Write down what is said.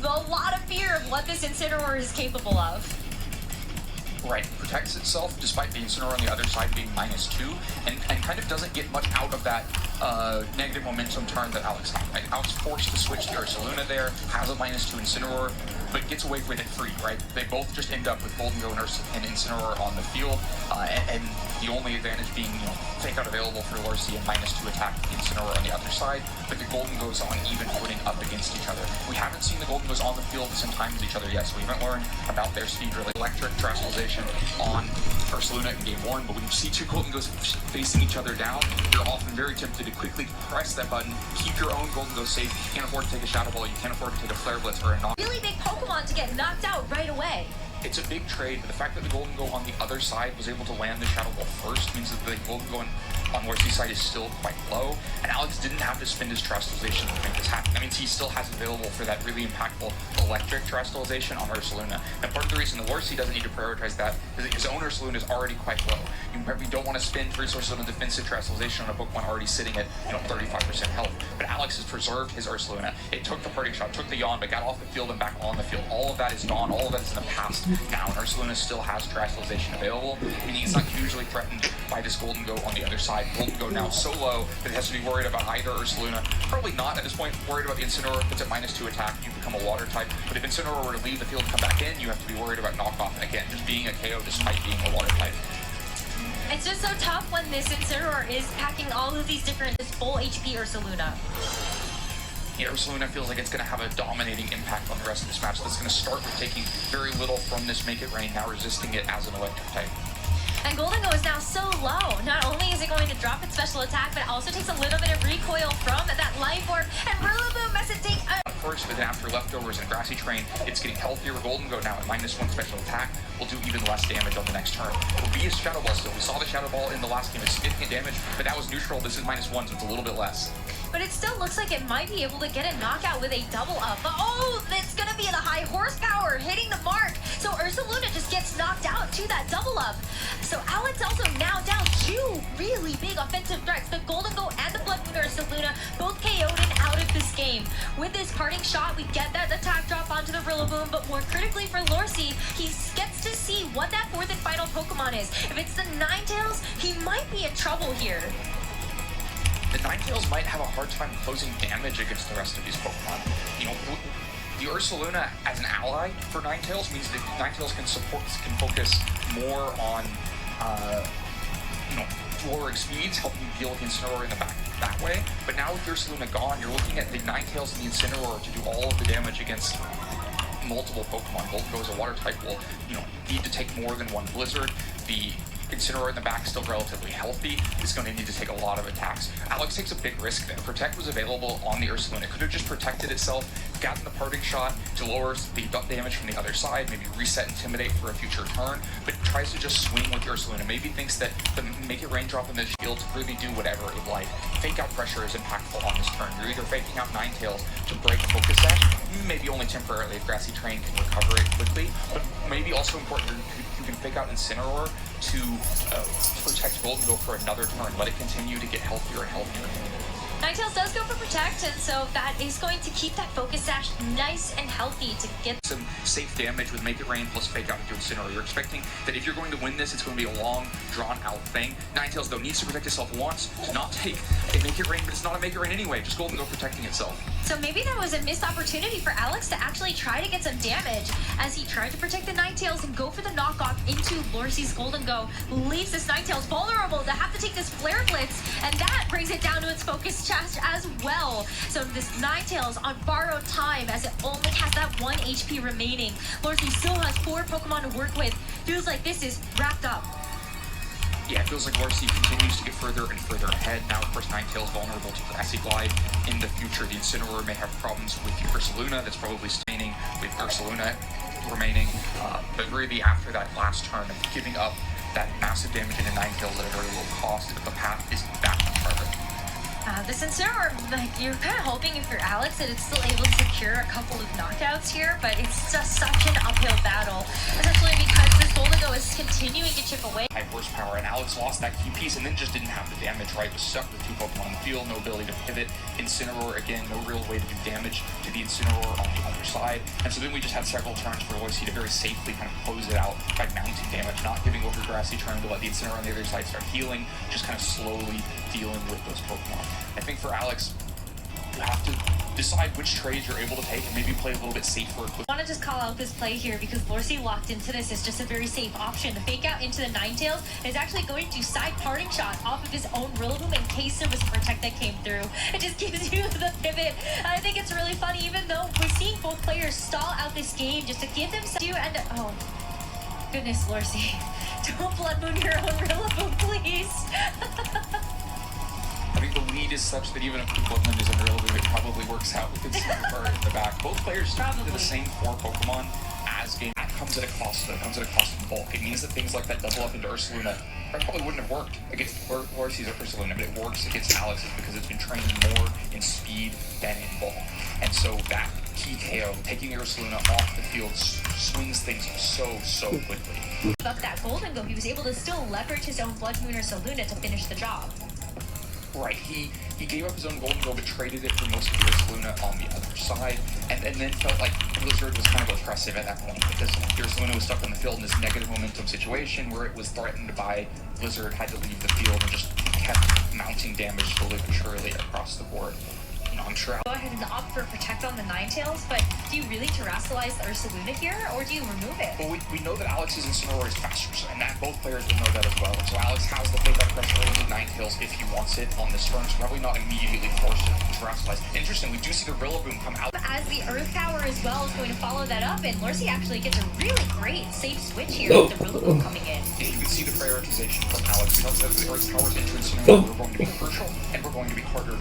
a lot of fear of what this Incineroar is capable of. Right, protects itself despite the Incineroar on the other side being -2, and kind of doesn't get much out of that negative momentum turn that Alex had. Right? Alex forced to switch to Ursaluna there, has a -2 Incineroar, but gets away with it free, right? They both just end up with Golden Go and Incineroar on the field, and the only advantage being, fake out available for Lorsi and -2 attack with the Incineroar on the other side, but the Golden Go's on even footing up against each other. We haven't seen the Golden Go's on the field at the same time as each other yet, so we haven't learned about their speed really. Electric Terrestrialization on Ursaluna in game 1, but when you see two Golden Go's facing each other down, you're often very tempted to quickly press that button, keep your own Golden Go safe. You can't afford to take a Shadow Ball, you can't afford to take a Flare Blitz or a knock. Really big Pokemon to get knocked out right away. It's a big trade, but the fact that the Golden Go on the other side was able to land the Shadow Ball first means that the Golden Go on Lorsi's side is still quite low, and Alex didn't have to spend his Terrestrialization to make this happen. That means he still has available for that really impactful electric Terrestrialization on Ursaluna. And part of the reason that Lorsi doesn't need to prioritize that is that his own Ursaluna is already quite low. You don't want to spend resources on a defensive Terrestrialization on a Pokemon already sitting at 35% health. But Alex has preserved his Ursaluna. It took the parting shot, took the yawn, but got off the field and back on the field. All of that is gone. All of that is in the past now. And Ursaluna still has Terrestrialization available, meaning it's not hugely threatened by this Golden Go on the other side. Golden Go now so low that it has to be worried about either Ursaluna. Probably not at this point worried about the Incineroar. If it's at -2 attack, you become a water type. But if Incineroar were to leave the field and come back in, you have to be worried about knockoff. And again, just being a KO despite being a water type. It's just so tough when this Incineroar is packing all of these different full HP Ursaluna. Yeah, Ursaluna feels like it's going to have a dominating impact on the rest of this match. That's going to start with taking very little from this Make It Rain, now resisting it as an electric type. And Golden Go is now so low. Not only is it going to drop its special attack, but it also takes a little bit of recoil from that Life Orb. And Rillaboom has to take a... First, but then after leftovers and Grassy Terrain, it's getting healthier. Golden Go now at -1 special attack will do even less damage on the next turn. It will be a Shadow Ball still. We saw the Shadow Ball in the last game. It's significant damage, but that was neutral. This is -1, so it's a little bit less. But it still looks like it might be able to get a knockout with a double up. But oh, it's going to be the high horsepower hitting the mark. So Ursaluna just gets knocked out to that double up. So Alex also now down 2 really big offensive threats. The Golden Go and the Blood Moon Ursaluna both KO'd and out of this game. With this parting shot, we get that attack drop onto the Rillaboom, but more critically for Lorsi, he gets to see what that 4th and final Pokemon is. If it's the Ninetales, he might be in trouble here. The Ninetales might have a hard time closing damage against the rest of these Pokemon. The Ursaluna as an ally for Ninetales means that Ninetales can focus more on, lowering speeds, helping you deal with the Incineroar in the back that way. But now with Ursaluna gone, you're looking at the Ninetales and the Incineroar to do all of the damage against multiple Pokemon. Golden Go as a water type will, need to take more than one Blizzard. The Incineroar in the back, still relatively healthy, is going to need to take a lot of attacks. Alex takes a big risk there. Protect was available on the Ursaluna. It could have just protected itself, gotten the parting shot to lower the damage from the other side, maybe reset Intimidate for a future turn, but tries to just swing with Ursaluna. Maybe thinks that the Make It Rain drop in the shield to really do whatever it like. Fake out pressure is impactful on this turn. You're either faking out Ninetales to break Focus Sash, maybe only temporarily if Grassy Terrain can recover it quickly, but maybe also important you can fake out Incineroar to protect Golden Go for another turn. Let it continue to get healthier and healthier. Ninetales does go for Protect, and so that is going to keep that Focus Sash nice and healthy to get some safe damage with Make It Rain plus Fake Out into Incineroar. You're expecting that if you're going to win this, it's going to be a long, drawn-out thing. Ninetales, though, needs to protect itself once to not take a Make It Rain, but it's not a Make It Rain anyway. Just Golden Go protecting itself. So maybe that was a missed opportunity for Alex to actually try to get some damage as he tried to protect the Ninetales and go for the knockoff into Lorsi's Golden Go. Leaves this Ninetales vulnerable to have to take this Flare Blitz, and that brings it down to its Focus Sash as well. So this Ninetales on borrowed time as it only has that 1 HP remaining. Lorsi still has 4 Pokemon to work with. Feels like this is wrapped up. Yeah, it feels like Lorsi continues to get further and further ahead. Now, of course, Ninetales vulnerable to Grassy Glide. In the future, the Incineroar may have problems with the Ursaluna. That's probably staining with Ursaluna remaining. But really, after that last turn of giving up that massive damage into Ninetales at a very low cost, the path is back on target. This Incineroar, you're kind of hoping if you're Alex that it's still able to secure a couple of knockouts here, but it's just such an uphill battle, especially because this Golden Go is continuing to chip away. High horsepower, and Alex lost that key piece and then just didn't have the damage, right? Was stuck with 2 Pokemon on the field, no ability to pivot. Incineroar, again, no real way to do damage to the Incineroar on the other side. And so then we just had several turns for Loisy to very safely kind of close it out by mounting damage, not giving over Grassy, trying to let the Incineroar on the other side start healing, just kind of slowly dealing with those Pokemon. I think for Alex, you have to decide which trades you're able to take and maybe play a little bit safer. I want to just call out this play here because Lorsy locked into this is just a very safe option. The fake out into the Ninetales is actually going to side parting shot off of his own Rillaboom in case there was a Protect that came through. It just gives you the pivot. I think it's really funny, even though we're seeing both players stall out this game just to give themselves and oh goodness, Lorsy, don't Blood Moon your own Rillaboom, please. I think the lead is such that even if the Blood Moon is in Rillaboom, it probably works out with Incineroar in the back. Both players stick to the same 4 Pokemon as game. That comes at a cost, though. It comes at a cost of bulk. It means that things like that double up into Ursaluna probably wouldn't have worked against Lorsy's or Ursaluna, but it works against Alex's because it's been trained more in speed than in bulk. And so that key KO, taking Ursaluna off the field, swings things so quickly. Up that Golden Go, he was able to still leverage his own Blood Moon or Ursaluna to finish the job. Right, he gave up his own Golden Go, but traded it for most of Ursaluna on the other side, and then felt like Blizzard was kind of oppressive at that point, because Ursaluna was stuck on the field in this negative momentum situation where it was threatened by Blizzard, had to leave the field, and just kept mounting damage slowly but surely across the board. You know, I'm sure Go ahead and opt for Protect on the Ninetales, but do you really Terrasilize the Ursaluna here, or do you remove it? Well, we know that Alex's Incineroar is faster, and that both players will know that as well. And so Alex has the fake up pressure into Ninetales if he wants it on this turn, so probably not immediately forced to Terrasilize. Interesting, we do see the Rillaboom come out. As the Earth Power as well is going to follow that up, and Lorsy actually gets a really great safe switch here with the Rillaboom coming in. Yeah, you can see the prioritization from Alex. We know that the Earth Power's into Incineroar we're going to be crucial, and we're going to be harder to